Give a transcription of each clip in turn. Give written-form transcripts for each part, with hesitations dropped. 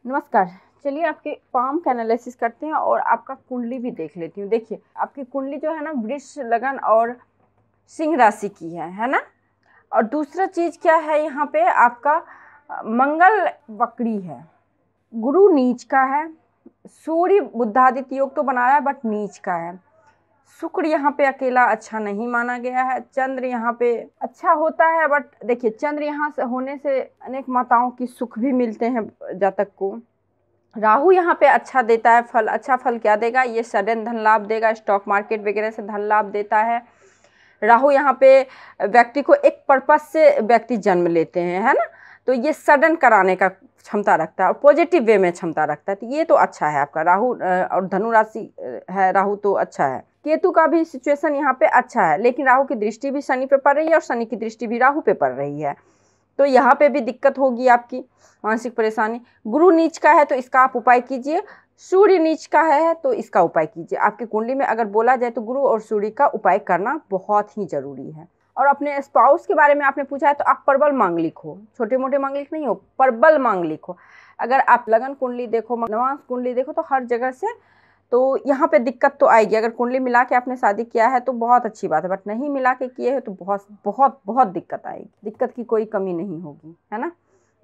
नमस्कार। चलिए आपके पाम का एनालिसिस करते हैं और आपका कुंडली भी देख लेती हूँ। देखिए आपकी कुंडली जो है ना वृष लगन और सिंह राशि की है ना। और दूसरा चीज़ क्या है, यहाँ पे आपका मंगल वक्री है, गुरु नीच का है, सूर्य बुद्धादित्य योग तो बना रहा है बट नीच का है, शुक्र यहाँ पे अकेला अच्छा नहीं माना गया है, चंद्र यहाँ पे अच्छा होता है बट देखिए चंद्र यहाँ से होने से अनेक माताओं की सुख भी मिलते हैं जातक को। राहु यहाँ पे अच्छा देता है फल। अच्छा फल क्या देगा, ये सडन धन लाभ देगा, स्टॉक मार्केट वगैरह से धन लाभ देता है। राहु यहाँ पे व्यक्ति को एक पर्पस से व्यक्ति जन्म लेते हैं, है ना, तो ये सडन कराने का क्षमता रखता है और पॉजिटिव वे में क्षमता रखता है, तो ये तो अच्छा है आपका राहु। और धनु राशि है राहु तो अच्छा है। केतु का भी सिचुएशन यहाँ पे अच्छा है, लेकिन राहु की दृष्टि भी शनि पे पड़ रही है और शनि की दृष्टि भी राहु पे पड़ रही है, तो यहाँ पे भी दिक्कत होगी आपकी, मानसिक परेशानी। गुरु नीच का है तो इसका आप उपाय कीजिए, सूर्य नीच का है तो इसका उपाय कीजिए। आपकी कुंडली में अगर बोला जाए तो गुरु और सूर्य का उपाय करना बहुत ही जरूरी है। और अपने स्पाउस के बारे में आपने पूछा है तो आप प्रबल मांगलिक हो, छोटे मोटे मांगलिक नहीं हो, प्रबल मांगलिक हो। अगर आप लगन कुंडली देखो, नवांश कुंडली देखो तो हर जगह से तो यहाँ पे दिक्कत तो आएगी। अगर कुंडली मिला के आपने शादी किया है तो बहुत अच्छी बात है, बट नहीं मिला के किए हैं तो बहुत बहुत बहुत दिक्कत आएगी। दिक्कत की कोई कमी नहीं होगी, है ना,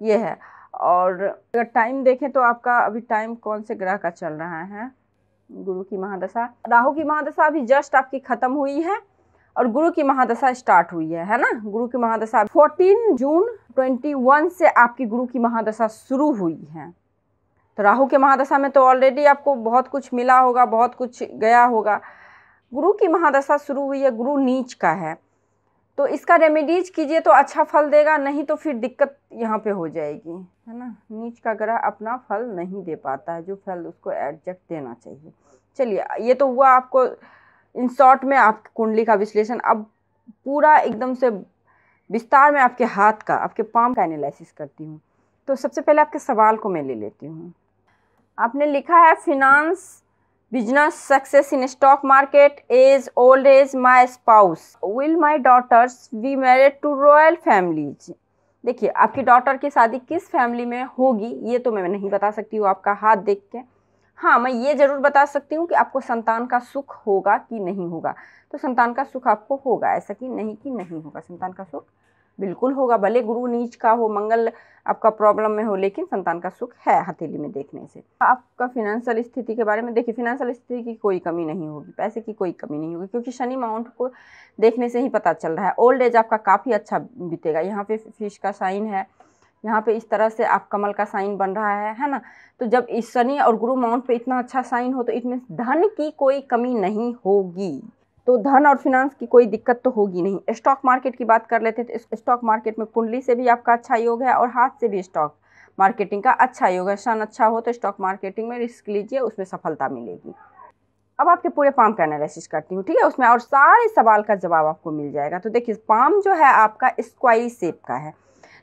ये है। और अगर टाइम देखें तो आपका अभी टाइम कौन से ग्रह का चल रहा है, गुरु की महादशा, राहु की महादशा अभी जस्ट आपकी खत्म हुई है और गुरु की महादशा स्टार्ट हुई है ना। गुरु की महादशा 14 जून 21 से आपकी गुरु की महादशा शुरू हुई है। तो राहु के महादशा में तो ऑलरेडी आपको बहुत कुछ मिला होगा, बहुत कुछ गया होगा। गुरु की महादशा शुरू हुई है, गुरु नीच का है, तो इसका रेमेडीज कीजिए तो अच्छा फल देगा, नहीं तो फिर दिक्कत यहाँ पे हो जाएगी, है ना। नीच का ग्रह अपना फल नहीं दे पाता है, जो फल उसको एग्जैक्ट देना चाहिए। चलिए ये तो हुआ आपको इन शॉर्ट में आपकी कुंडली का विश्लेषण। अब पूरा एकदम से विस्तार में आपके हाथ का, आपके पाम का एनालिसिस करती हूँ। तो सबसे पहले आपके सवाल को मैं ले लेती हूँ। आपने लिखा है finance, business, success in stock market, age, old age, my spouse, will my daughters be married to royal families. देखिए आपकी डॉटर की शादी किस फैमिली में होगी ये तो मैं नहीं बता सकती हूँ आपका हाथ देख के। हाँ, मैं ये जरूर बता सकती हूँ कि आपको संतान का सुख होगा कि नहीं होगा। तो संतान का सुख आपको होगा, ऐसा कि नहीं होगा, संतान का सुख बिल्कुल होगा। भले गुरु नीच का हो, मंगल आपका प्रॉब्लम में हो, लेकिन संतान का सुख है हथेली में देखने से। आपका फिनेंशियल स्थिति के बारे में देखिए, फिनेंशियल स्थिति की कोई कमी नहीं होगी, पैसे की कोई कमी नहीं होगी, क्योंकि शनि माउंट को देखने से ही पता चल रहा है। ओल्ड एज आपका काफ़ी अच्छा बीतेगा। यहाँ पे फिश का साइन है, यहाँ पे इस तरह से आप कमल का साइन बन रहा है ना। तो जब इस शनि और गुरु माउंट पे इतना अच्छा साइन हो तो इसमें धन की कोई कमी नहीं होगी, तो धन और फिनांस की कोई दिक्कत तो होगी नहीं। स्टॉक मार्केट की बात कर लेते हैं तो स्टॉक मार्केट में कुंडली से भी आपका अच्छा योग है और हाथ से भी स्टॉक मार्केटिंग का अच्छा योग है। सन अच्छा हो तो स्टॉक मार्केटिंग में रिस्क लीजिए, उसमें सफलता मिलेगी। अब आपके पूरे पाम का एनालिसिस करती हूँ, ठीक है, उसमें और सारे सवाल का जवाब आपको मिल जाएगा। तो देखिए पाम जो है आपका स्क्वायरी शेप का है,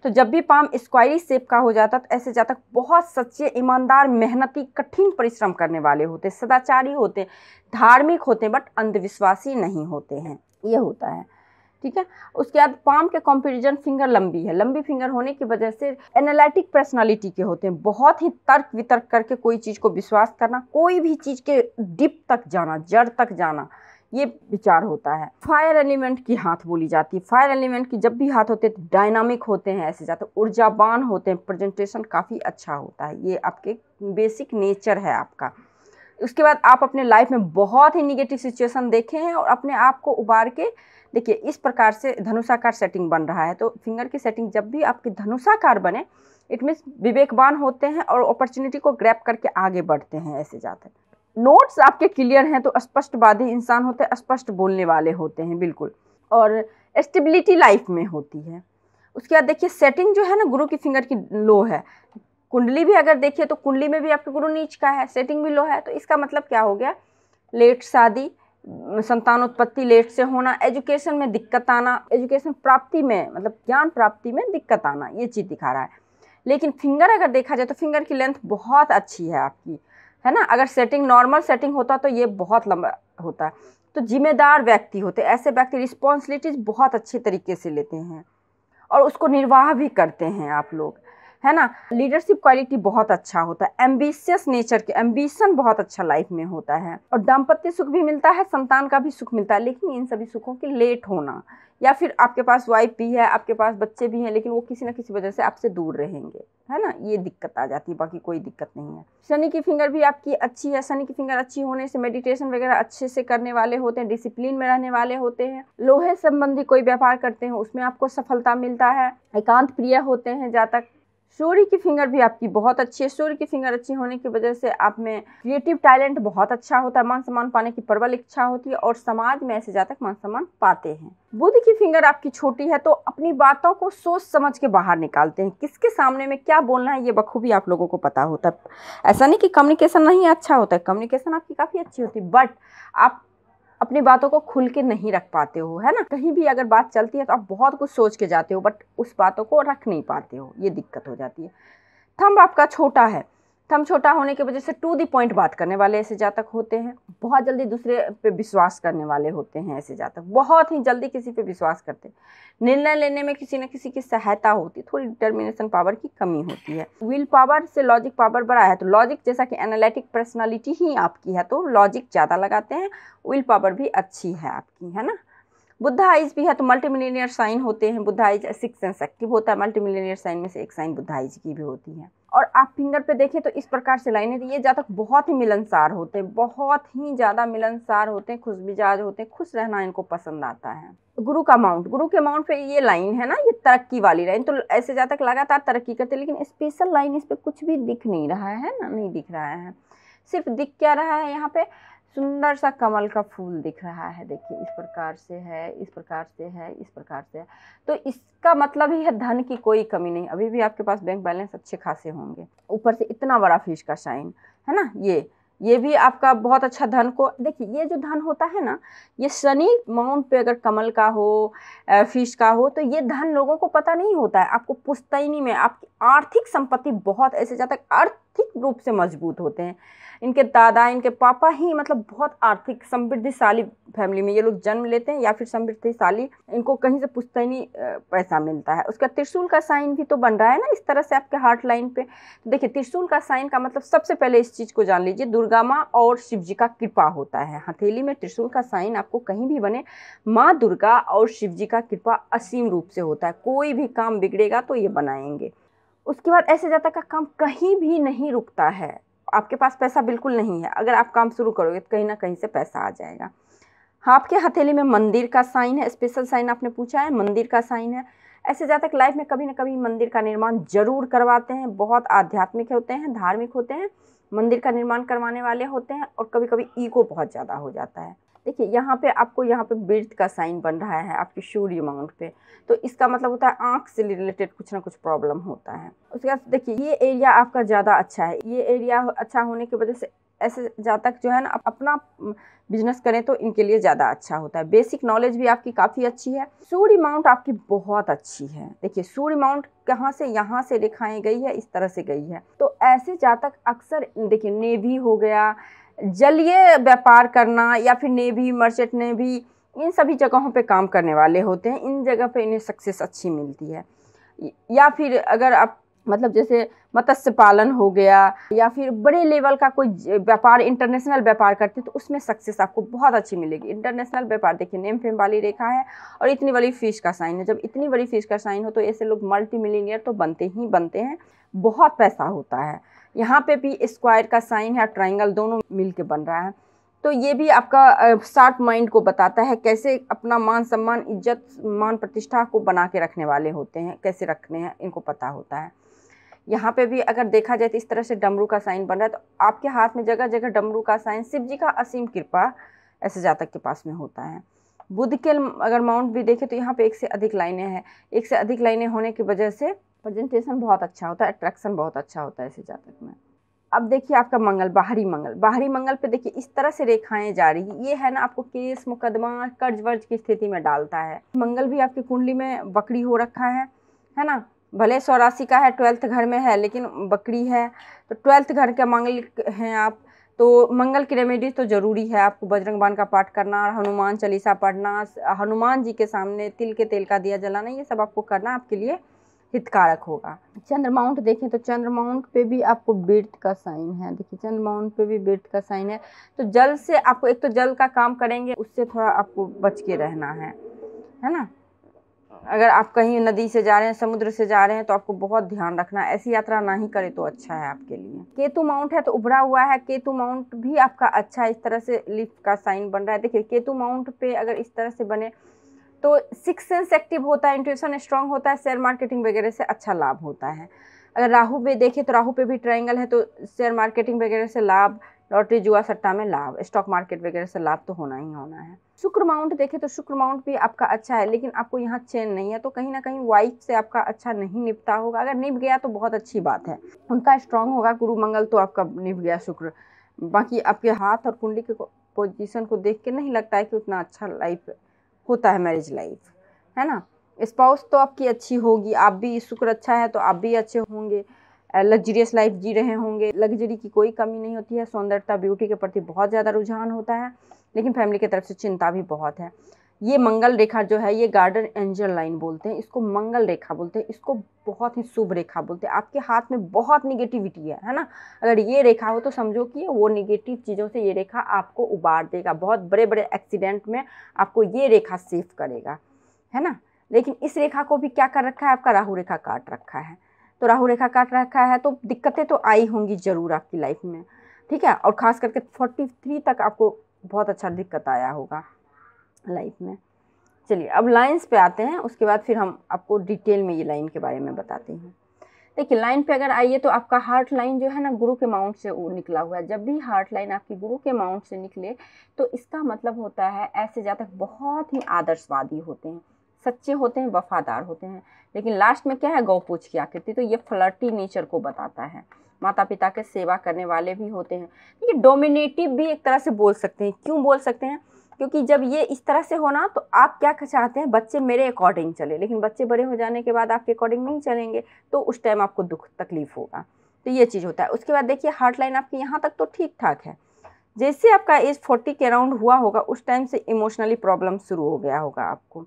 तो जब भी पाम स्क्वायरी शेप का हो जाता तो ऐसे जातक बहुत सच्चे, ईमानदार, मेहनती, कठिन परिश्रम करने वाले होते, सदाचारी होते, धार्मिक होते, बट अंधविश्वासी नहीं होते हैं, ये होता है, ठीक है। उसके बाद पाम के कंपैरिजन फिंगर लंबी है, लंबी फिंगर होने की वजह से एनालिटिक पर्सनालिटी के होते हैं, बहुत ही तर्क वितर्क करके कोई चीज़ को विश्वास करना, कोई भी चीज़ के डिप तक जाना, जड़ तक जाना, ये विचार होता है। फायर एलिमेंट की हाथ बोली जाती है। फायर एलिमेंट की जब भी हाथ होते हैं तो डायनामिक होते हैं, ऐसे जाते ऊर्जावान होते हैं, प्रेजेंटेशन काफ़ी अच्छा होता है, ये आपके बेसिक नेचर है आपका। उसके बाद आप अपने लाइफ में बहुत ही निगेटिव सिचुएशन देखे हैं और अपने आप को उबार के देखिए इस प्रकार से धनुषाकार सेटिंग बन रहा है। तो फिंगर की सेटिंग जब भी आपकी धनुषाकार बने इट मीन्स विवेकवान होते हैं और अपॉर्चुनिटी को ग्रैब करके आगे बढ़ते हैं, ऐसे जाते हैं। नोट्स आपके क्लियर हैं तो स्पष्टवादी इंसान होते हैं, स्पष्ट बोलने वाले होते हैं बिल्कुल, और स्टेबिलिटी लाइफ में होती है। उसके बाद देखिए सेटिंग जो है ना गुरु की फिंगर की लो है। कुंडली भी अगर देखिए तो कुंडली में भी आपके गुरु नीच का है, सेटिंग भी लो है, तो इसका मतलब क्या हो गया, लेट शादी, संतानोत्पत्ति लेट से होना, एजुकेशन में दिक्कत आना, एजुकेशन प्राप्ति में मतलब ज्ञान प्राप्ति में दिक्कत आना, ये चीज़ दिखा रहा है। लेकिन फिंगर अगर देखा जाए तो फिंगर की लेंथ बहुत अच्छी है आपकी, है ना। अगर सेटिंग नॉर्मल सेटिंग होता तो ये बहुत लंबा होता। तो जिम्मेदार व्यक्ति होते, ऐसे व्यक्ति रिस्पॉन्सिबिलिटीज बहुत अच्छे तरीके से लेते हैं और उसको निर्वाह भी करते हैं आप लोग, है ना। लीडरशिप क्वालिटी बहुत अच्छा होता है, एम्बिशियस नेचर के, एम्बिशन बहुत अच्छा लाइफ में होता है, और दाम्पत्य सुख भी मिलता है, संतान का भी सुख मिलता है। लेकिन इन सभी सुखों के लेट होना, या फिर आपके पास वाइफ भी है, आपके पास बच्चे भी हैं, लेकिन वो किसी न किसी वजह से आपसे दूर रहेंगे, है ना, ये दिक्कत आ जाती है, बाकी कोई दिक्कत नहीं है। शनि की फिंगर भी आपकी अच्छी है। शनि की फिंगर अच्छी होने से मेडिटेशन वगैरह अच्छे से करने वाले होते हैं, डिसिप्लिन में रहने वाले होते हैं। लोहे संबंधी कोई व्यापार करते हैं उसमें आपको सफलता मिलता है। एकांत प्रिय होते हैं जातक। सूर्य की फिंगर भी आपकी बहुत अच्छी है। सूर्य की फिंगर अच्छी होने की वजह से आप में क्रिएटिव टैलेंट बहुत अच्छा होता है, मान सम्मान पाने की प्रबल इच्छा होती है, और समाज में ऐसे जातक मान सम्मान पाते हैं। बुध की फिंगर आपकी छोटी है, तो अपनी बातों को सोच समझ के बाहर निकालते हैं, किसके सामने में क्या बोलना है ये बखूबी आप लोगों को पता होता है। ऐसा नहीं कि कम्युनिकेशन नहीं अच्छा होता है, कम्युनिकेशन आपकी काफ़ी अच्छी होती है, बट आप अपनी बातों को खुल के नहीं रख पाते हो, है ना। कहीं भी अगर बात चलती है तो आप बहुत कुछ सोच के जाते हो, बट उस बातों को रख नहीं पाते हो, ये दिक्कत हो जाती है। थंब आपका छोटा है। थंब छोटा होने की वजह से टू दी पॉइंट बात करने वाले ऐसे जातक होते हैं। बहुत जल्दी दूसरे पे विश्वास करने वाले होते हैं ऐसे जातक, बहुत ही जल्दी किसी पे विश्वास करते हैं। निर्णय लेने में किसी न किसी की सहायता होती है, थोड़ी डिटर्मिनेशन पावर की कमी होती है। विल पावर से लॉजिक पावर बड़ा है, तो लॉजिक जैसा कि एनालिटिक पर्सनालिटी ही आपकी है, तो लॉजिक ज़्यादा लगाते हैं। विल पावर भी अच्छी है आपकी, है ना। बुध आइज भी है, तो मल्टी मिलीनियर साइन होते हैं। बुध आइज सिक्स सेंस एक्टिव होता है, मल्टी मिलीनियर साइन में से एक साइन बुध आइज की भी होती है। और आप फिंगर पे देखें तो इस प्रकार से लाइनें, ये जातक बहुत ही मिलनसार होते हैं, बहुत ही ज़्यादा मिलनसार होते हैं, खुश मिजाज होते हैं, खुश रहना इनको पसंद आता है। गुरु का माउंट, गुरु के माउंट पे ये लाइन है ना, ये तरक्की वाली लाइन, तो ऐसे जातक लगातार तरक्की करते हैं, लेकिन स्पेशल लाइन इस पे कुछ भी दिख नहीं रहा है ना, नहीं दिख रहा है। सिर्फ दिख क्या रहा है, यहाँ पे सुंदर सा कमल का फूल दिख रहा है। देखिए इस प्रकार से है, इस प्रकार से है, इस प्रकार से है, तो इसका मतलब ही है धन की कोई कमी नहीं, अभी भी आपके पास बैंक बैलेंस अच्छे खासे होंगे। ऊपर से इतना बड़ा फिश का साइन है ना, ये भी आपका बहुत अच्छा धन को, देखिए ये जो धन होता है ना, ये शनि माउंट पे अगर कमल का हो, फिश का हो, तो ये धन लोगों को पता नहीं होता है। आपको पुश्तैनी में आपकी आर्थिक संपत्ति बहुत, ऐसे जातक आर्थिक रूप से मजबूत होते हैं। इनके दादा, इनके पापा ही मतलब बहुत आर्थिक समृद्धिशाली फैमिली में ये लोग जन्म लेते हैं, या फिर समृद्धिशाली, इनको कहीं से पुश्तैनी पैसा मिलता है। उसका त्रिशूल का साइन भी तो बन रहा है ना इस तरह से आपके हार्ट लाइन पे। तो देखिए त्रिशूल का साइन का मतलब, सबसे पहले इस चीज़ को जान लीजिए, दुर्गा माँ और शिव जी का कृपा होता है। हथेली में त्रिशूल का साइन आपको कहीं भी बने, माँ दुर्गा और शिव जी का कृपा असीम रूप से होता है। कोई भी काम बिगड़ेगा तो ये बनाएंगे। उसके बाद ऐसे जातक का काम कहीं भी नहीं रुकता है। आपके पास पैसा बिल्कुल नहीं है, अगर आप काम शुरू करोगे तो कहीं ना कहीं से पैसा आ जाएगा। हाँ, आपके हथेली में मंदिर का साइन है, स्पेशल साइन आपने पूछा है, मंदिर का साइन है। ऐसे जातक लाइफ में कभी ना कभी मंदिर का निर्माण जरूर करवाते हैं, बहुत आध्यात्मिक होते हैं, धार्मिक होते हैं, मंदिर का निर्माण करवाने वाले होते हैं, और कभी कभी ईगो बहुत ज़्यादा हो जाता है। देखिए यहाँ पे आपको, यहाँ पे वृत्त का साइन बन रहा है आपकी सूर्य माउंट पे, तो इसका मतलब होता है आँख से रिलेटेड कुछ ना कुछ प्रॉब्लम होता है। उसके बाद देखिए ये एरिया आपका ज़्यादा अच्छा है, ये एरिया अच्छा होने की वजह से ऐसे जातक जो है ना अपना बिजनेस करें तो इनके लिए ज़्यादा अच्छा होता है। बेसिक नॉलेज भी आपकी काफ़ी अच्छी है। सूर्य माउंट आपकी बहुत अच्छी है। देखिए सूर्य माउंट कहाँ से, यहाँ से रेखाएं गई है, इस तरह से गई है, तो ऐसे जातक अक्सर देखिए नेवी हो गया, जलीय व्यापार करना, या फिर नेवी, मर्चेंट नेवी, इन सभी जगहों पे काम करने वाले होते हैं। इन जगह पे इन्हें सक्सेस अच्छी मिलती है। या फिर अगर आप मतलब जैसे मत्स्य पालन हो गया, या फिर बड़े लेवल का कोई व्यापार, इंटरनेशनल व्यापार करते हैं, तो उसमें सक्सेस आपको बहुत अच्छी मिलेगी। इंटरनेशनल व्यापार देखिए नेम फेम वाली रेखा है, और इतनी बड़ी फिश का साइन है। जब इतनी बड़ी फिश का साइन हो तो ऐसे लोग मल्टी मिलीनियर तो बनते ही बनते हैं, बहुत पैसा होता है। यहाँ पे भी स्क्वायर का साइन है, ट्राइंगल दोनों मिल के बन रहा है, तो ये भी आपका शार्प माइंड को बताता है, कैसे अपना मान सम्मान, इज्जत, मान प्रतिष्ठा को बना के रखने वाले होते हैं, कैसे रखने हैं इनको पता होता है। यहाँ पे भी अगर देखा जाए तो इस तरह से डमरू का साइन बन रहा है, तो आपके हाथ में जगह जगह डमरू का साइन, शिव जी का असीम कृपा ऐसे जातक के पास में होता है। बुध के अगर माउंट भी देखें तो यहाँ पे एक से अधिक लाइनें हैं, एक से अधिक लाइनें होने की वजह से प्रेजेंटेशन बहुत अच्छा होता है, अट्रैक्शन बहुत अच्छा होता है ऐसे जातक में। अब देखिए आपका मंगल, बाहरी मंगल, बाहरी मंगल पे देखिए इस तरह से रेखाएं जा रही, ये है ना आपको केस मुकदमा, कर्ज वर्ज की स्थिति में डालता है। मंगल भी आपकी कुंडली में बकरी हो रखा है ना, भले 100 राशि का है, 12th घर में है, लेकिन बकरी है, तो 12th घर का मंगल हैं आप, तो मंगल की रेमेडी तो ज़रूरी है आपको। बजरंग बाण का पाठ करना, हनुमान चालीसा पढ़ना, हनुमान जी के सामने तिल के तेल का दिया जलाना, ये सब आपको करना आपके लिए हितकारक होगा। चंद्र माउंट देखें तो चंद्र माउंट पे भी आपको बिर्थ का साइन है, देखिए चंद्र माउंट पे भी बिर्थ का साइन है। तो जल से आपको, एक तो जल का काम करेंगे, उससे थोड़ा आपको बच के रहना है ना। अगर आप कहीं नदी से जा रहे हैं, समुद्र से जा रहे हैं, तो आपको बहुत ध्यान रखना है, ऐसी यात्रा ना ही करे तो अच्छा है आपके लिए। केतु माउंट है तो उभरा हुआ है, केतु माउंट भी आपका अच्छा है, इस तरह से लिफ्ट का साइन बन रहा है। देखिए केतु माउंट पे अगर इस तरह से बने तो सिक्स सेंस एक्टिव होता है, इंट्यूशन स्ट्रांग होता है, शेयर मार्केटिंग वगैरह से अच्छा लाभ होता है। अगर राहु पे देखें तो राहु पे भी ट्रायंगल है, तो शेयर मार्केटिंग वगैरह से लाभ, लॉटरी जुआ सट्टा में लाभ, स्टॉक मार्केट वगैरह से लाभ तो होना ही होना है। शुक्र माउंट देखें तो शुक्र माउंट भी आपका अच्छा है, लेकिन आपको यहाँ चैन नहीं है, तो कहीं ना कहीं वाइफ से आपका अच्छा नहीं निपटा होगा। अगर निभ गया तो बहुत अच्छी बात है, उनका स्ट्रांग होगा गुरु मंगल, तो आपका निभ गया शुक्र। बाकी आपके हाथ और कुंडली के पोजीशन को देख के नहीं लगता है कि उतना अच्छा लाइफ होता है, मैरिज लाइफ, है ना। स्पाउस तो आपकी अच्छी होगी, आप भी, शुक्र अच्छा है तो आप भी अच्छे होंगे, लग्जरियस लाइफ जी रहे होंगे, लग्जरी की कोई कमी नहीं होती है, सौंदर्यता ब्यूटी के प्रति बहुत ज़्यादा रुझान होता है, लेकिन फैमिली की तरफ से चिंता भी बहुत है। ये मंगल रेखा जो है, ये गार्डन एंजल लाइन बोलते हैं इसको, मंगल रेखा बोलते हैं इसको, बहुत ही शुभ रेखा बोलते हैं। आपके हाथ में बहुत निगेटिविटी है ना, अगर ये रेखा हो तो समझो कि वो निगेटिव चीज़ों से ये रेखा आपको उबार देगा, बहुत बड़े बड़े एक्सीडेंट में आपको ये रेखा सेव करेगा, है ना। लेकिन इस रेखा को भी क्या कर रखा है, आपका राहु रेखा काट रखा है, तो राहु रेखा काट रखा है तो दिक्कतें तो आई होंगी ज़रूर आपकी लाइफ में, ठीक है। और ख़ास करके 43 तक आपको बहुत अच्छा दिक्कत आया होगा लाइफ में। चलिए अब लाइंस पे आते हैं, उसके बाद फिर हम आपको डिटेल में ये लाइन के बारे में बताते हैं। देखिए लाइन पे अगर आइए तो आपका हार्ट लाइन जो है ना, गुरु के माउंट से निकला हुआ है। जब भी हार्ट लाइन आपकी गुरु के माउंट से निकले तो इसका मतलब होता है ऐसे जातक बहुत ही आदर्शवादी होते हैं, सच्चे होते हैं, वफादार होते हैं। लेकिन लास्ट में क्या है, गौ पूछ की आकृति, तो ये फ्लर्टी नेचर को बताता है। माता पिता के सेवा करने वाले भी होते हैं, ये डोमिनेटिव भी एक तरह से बोल सकते हैं। क्यों बोल सकते हैं, क्योंकि जब ये इस तरह से होना तो आप क्या चाहते हैं, बच्चे मेरे अकॉर्डिंग चले, लेकिन बच्चे बड़े हो जाने के बाद आपके अकॉर्डिंग नहीं चलेंगे, तो उस टाइम आपको दुख तकलीफ होगा, तो ये चीज़ होता है। उसके बाद देखिए हार्ट लाइन आपकी यहाँ तक तो ठीक ठाक है, जैसे आपका एज 40 के अराउंड हुआ होगा उस टाइम से इमोशनली प्रॉब्लम शुरू हो गया होगा आपको,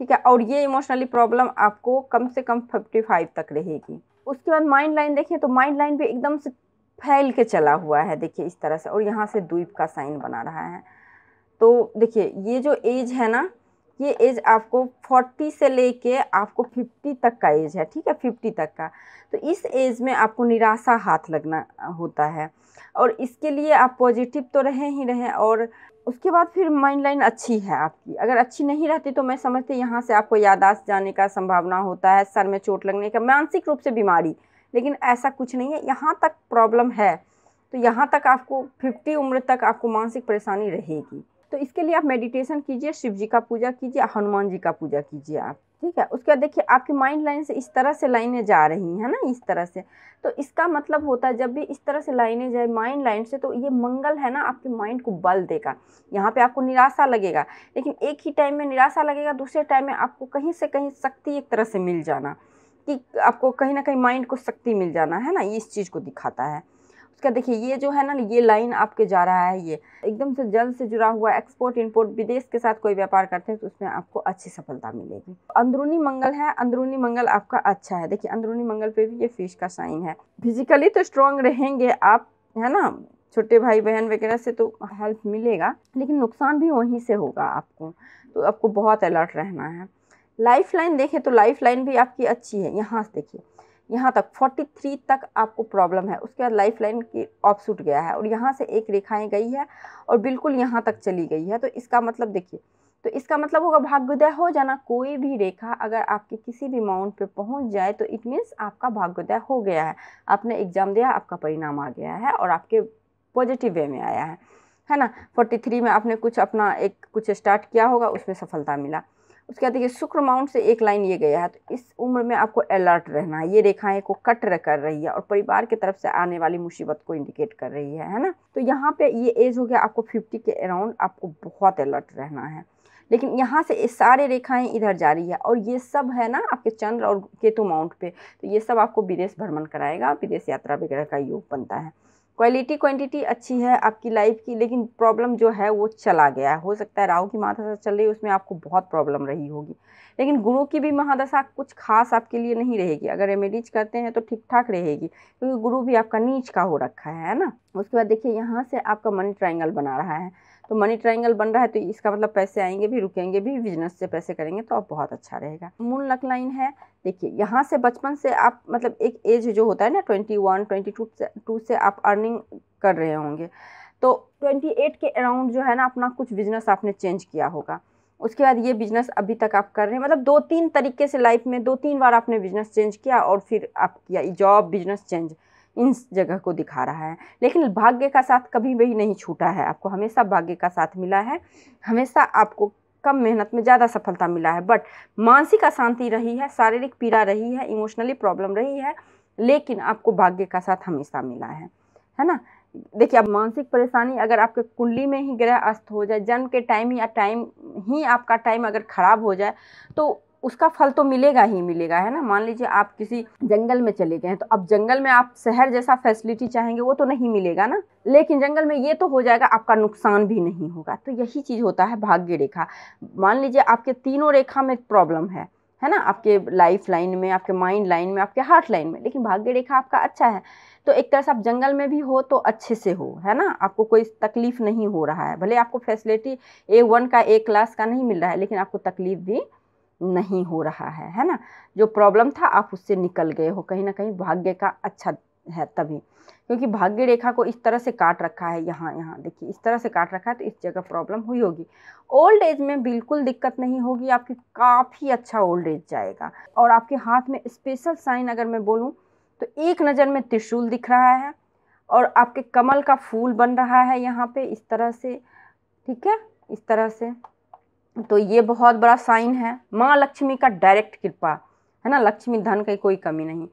ठीक है। और ये इमोशनली प्रॉब्लम आपको कम से कम 55 तक रहेगी। उसके बाद माइंड लाइन देखें तो माइंड लाइन भी एकदम से फैल के चला हुआ है, देखिए इस तरह से, और यहाँ से द्वीप का साइन बना रहा है। तो देखिए ये जो एज है ना, ये एज आपको 40 से लेके आपको 50 तक का एज है, ठीक है, 50 तक का। तो इस एज में आपको निराशा हाथ लगना होता है, और इसके लिए आप पॉजिटिव तो रहे ही रहें। और उसके बाद फिर माइंड लाइन अच्छी है आपकी, अगर अच्छी नहीं रहती तो मैं समझती यहाँ से आपको याददाश्त जाने का संभावना होता है, सर में चोट लगने का, मानसिक रूप से बीमारी, लेकिन ऐसा कुछ नहीं है। यहाँ तक प्रॉब्लम है तो यहाँ तक आपको 50 उम्र तक आपको मानसिक परेशानी रहेगी। तो इसके लिए आप मेडिटेशन कीजिए, शिव जी का पूजा कीजिए, हनुमान जी का पूजा कीजिए आप, ठीक है। उसके बाद देखिए आपकी माइंड लाइन से इस तरह से लाइनें जा रही हैं ना, इस तरह से, तो इसका मतलब होता है जब भी इस तरह से लाइनें जाए माइंड लाइन से, तो ये मंगल है ना आपके माइंड को बल देगा। यहाँ पे आपको निराशा लगेगा, लेकिन एक ही टाइम में निराशा लगेगा, दूसरे टाइम में आपको कहीं से कहीं शक्ति एक तरह से मिल जाना, कि आपको कहीं ना कहीं माइंड को शक्ति मिल जाना, है ना, ये इस चीज़ को दिखाता है। उसका देखिए ये जो है ना, ये लाइन आपके जा रहा है, ये एकदम से जल से जुड़ा हुआ, एक्सपोर्ट इंपोर्ट, विदेश के साथ कोई व्यापार करते हैं तो उसमें आपको अच्छी सफलता मिलेगी। अंदरूनी मंगल है, अंदरूनी मंगल आपका अच्छा है। देखिए अंदरूनी मंगल पे भी ये फिश का साइन है। फिजिकली तो स्ट्रांग रहेंगे आप, है ना, छोटे भाई बहन वगैरह से तो हेल्प मिलेगा, लेकिन नुकसान भी वहीं से होगा आपको, तो आपको बहुत अलर्ट रहना है। लाइफ लाइन देखें तो लाइफ लाइन भी आपकी अच्छी है। यहाँ से देखिए यहाँ तक 43 तक आपको प्रॉब्लम है, उसके बाद लाइफ लाइन की ऑफ छूट गया है, और यहाँ से एक रेखाएं गई है और बिल्कुल यहाँ तक चली गई है। तो इसका मतलब देखिए, तो इसका मतलब होगा भाग्योदय हो जाना। कोई भी रेखा अगर आपके किसी भी माउंट पे पहुँच जाए तो इट मीन्स आपका भाग्योदय हो गया है, आपने एग्जाम दिया, आपका परिणाम आ गया है और आपके पॉजिटिव वे में आया है ना। 43 में आपने कुछ अपना कुछ स्टार्ट किया होगा, उसमें सफलता मिला। उसके बाद देखिए शुक्र माउंट से एक लाइन ये गया है, तो इस उम्र में आपको अलर्ट रहना है। ये रेखाएं को कट कर रही है और परिवार की तरफ से आने वाली मुसीबत को इंडिकेट कर रही है ना। तो यहाँ पे ये एज हो गया आपको 50 के अराउंड, आपको बहुत अलर्ट रहना है। लेकिन यहाँ से सारे रेखाएं इधर जा रही है, और ये सब है ना आपके चंद्र और केतु माउंट पे, तो ये सब आपको विदेश भ्रमण कराएगा, विदेश यात्रा वगैरह का योग बनता है। क्वालिटी क्वांटिटी अच्छी है आपकी लाइफ की, लेकिन प्रॉब्लम जो है वो चला गया है। हो सकता है राहु की महादशा चल रही है, उसमें आपको बहुत प्रॉब्लम रही होगी, लेकिन गुरु की भी महादशा कुछ खास आपके लिए नहीं रहेगी। अगर रेमेडीज करते हैं तो ठीक ठाक रहेगी, क्योंकि गुरु भी आपका नीच का हो रखा है ना। उसके बाद देखिए यहाँ से आपका मनी ट्रायंगल बना रहा है, तो मनी ट्रायंगल बन रहा है तो इसका मतलब पैसे आएंगे भी, रुकेंगे भी, बिजनेस से पैसे करेंगे तो आप बहुत अच्छा रहेगा। मून लक लाइन है, देखिए यहाँ से बचपन से आप मतलब एक एज जो होता है ना 21 22 से आप अर्निंग कर रहे होंगे, तो 28 के अराउंड जो है ना अपना कुछ बिजनेस आपने चेंज किया होगा। उसके बाद ये बिजनेस अभी तक आप कर रहे हैं, मतलब 2-3 तरीके से लाइफ में 2-3 बार आपने बिजनेस चेंज किया और फिर आप किया जॉब बिजनेस चेंज, इन जगह को दिखा रहा है। लेकिन भाग्य का साथ कभी भी नहीं छूटा है, आपको हमेशा भाग्य का साथ मिला है, हमेशा आपको कम मेहनत में ज़्यादा सफलता मिला है। बट मानसिक अशांति रही है, शारीरिक पीड़ा रही है, इमोशनली प्रॉब्लम रही है, लेकिन आपको भाग्य का साथ हमेशा मिला है ना। देखिए अब मानसिक परेशानी अगर आपके कुंडली में ही ग्रह अस्त हो जाए, जन्म के टाइम ही आपका टाइम अगर खराब हो जाए तो उसका फल तो मिलेगा ही मिलेगा, है ना। मान लीजिए आप किसी जंगल में चले गए हैं, तो अब जंगल में आप शहर जैसा फैसिलिटी चाहेंगे वो तो नहीं मिलेगा ना, लेकिन जंगल में ये तो हो जाएगा, आपका नुकसान भी नहीं होगा। तो यही चीज़ होता है भाग्य रेखा। मान लीजिए आपके तीनों रेखा में प्रॉब्लम है ना, आपके लाइफ लाइन में, आपके माइंड लाइन में, आपके हार्ट लाइन में, लेकिन भाग्य रेखा आपका अच्छा है। तो एक तरह से आप जंगल में भी हो तो अच्छे से हो, है ना, आपको कोई तकलीफ नहीं हो रहा है। भले आपको फैसिलिटी A1 का A क्लास का नहीं मिल रहा है, लेकिन आपको तकलीफ भी नहीं हो रहा है ना। जो प्रॉब्लम था आप उससे निकल गए हो, कहीं ना कहीं भाग्य का अच्छा है तभी, क्योंकि भाग्य रेखा को इस तरह से काट रखा है, यहाँ देखिए इस तरह से काट रखा है, तो इस जगह प्रॉब्लम हुई होगी। ओल्ड एज में बिल्कुल दिक्कत नहीं होगी, आपकी काफ़ी अच्छा ओल्ड एज जाएगा। और आपके हाथ में स्पेशल साइन अगर मैं बोलूँ तो एक नज़र में त्रिशूल दिख रहा है, और आपके कमल का फूल बन रहा है यहाँ पे इस तरह से, ठीक है, इस तरह से। तो ये बहुत बड़ा साइन है, माँ लक्ष्मी का डायरेक्ट कृपा है ना, लक्ष्मी धन की कोई कमी नहीं।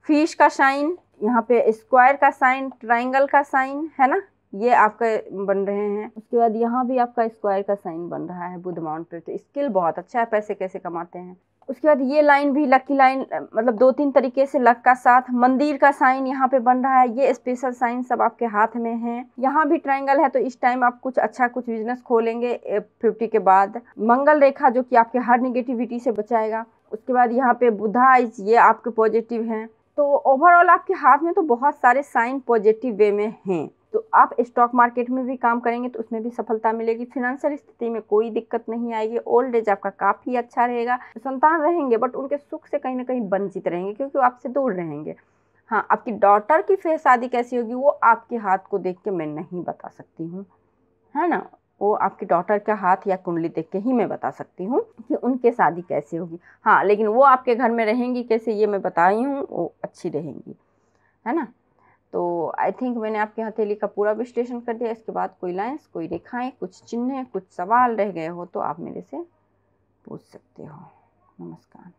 फिश का साइन, यहाँ पे स्क्वायर का साइन, ट्रायंगल का साइन, है ना, ये आपके बन रहे हैं। उसके बाद यहाँ भी आपका स्क्वायर का साइन बन रहा है बुध माउंट पे, तो स्किल बहुत अच्छा है, पैसे कैसे कमाते हैं। उसके बाद ये लाइन भी लकी लाइन, मतलब 2-3 तरीके से लक का साथ, मंदिर का साइन यहाँ पे बन रहा है, ये स्पेशल साइन सब आपके हाथ में है। यहाँ भी ट्रायंगल है, तो इस टाइम आप कुछ अच्छा कुछ बिजनेस खोलेंगे 50 के बाद। मंगल रेखा जो कि आपके हर निगेटिविटी से बचाएगा। उसके बाद यहाँ पे बुधा, ये आपके पॉजिटिव हैं। तो ओवरऑल आपके हाथ में तो बहुत सारे साइन पॉजिटिव वे में हैं। तो आप स्टॉक मार्केट में भी काम करेंगे तो उसमें भी सफलता मिलेगी, फिनेंशियल स्थिति में कोई दिक्कत नहीं आएगी, ओल्ड एज आपका काफ़ी अच्छा रहेगा। संतान रहेंगे बट उनके सुख से कहीं ना कहीं वंचित रहेंगे, क्योंकि वो आपसे दूर रहेंगे। हाँ, आपकी डॉटर की फिर शादी कैसी होगी वो आपके हाथ को देख के मैं नहीं बता सकती हूँ, है ना, वो आपकी डॉटर का हाथ या कुंडली देख के ही मैं बता सकती हूँ कि उनके शादी कैसे होगी। हाँ, लेकिन वो आपके घर में रहेंगी कैसे ये मैं बताई हूँ, वो अच्छी रहेंगी, है ना। तो आई थिंक मैंने आपके हथेली का पूरा विश्लेषण कर दिया। इसके बाद कोई लाइंस, कोई रेखाएं, कुछ चिन्ह, कुछ सवाल रह गए हो तो आप मेरे से पूछ सकते हो। नमस्कार।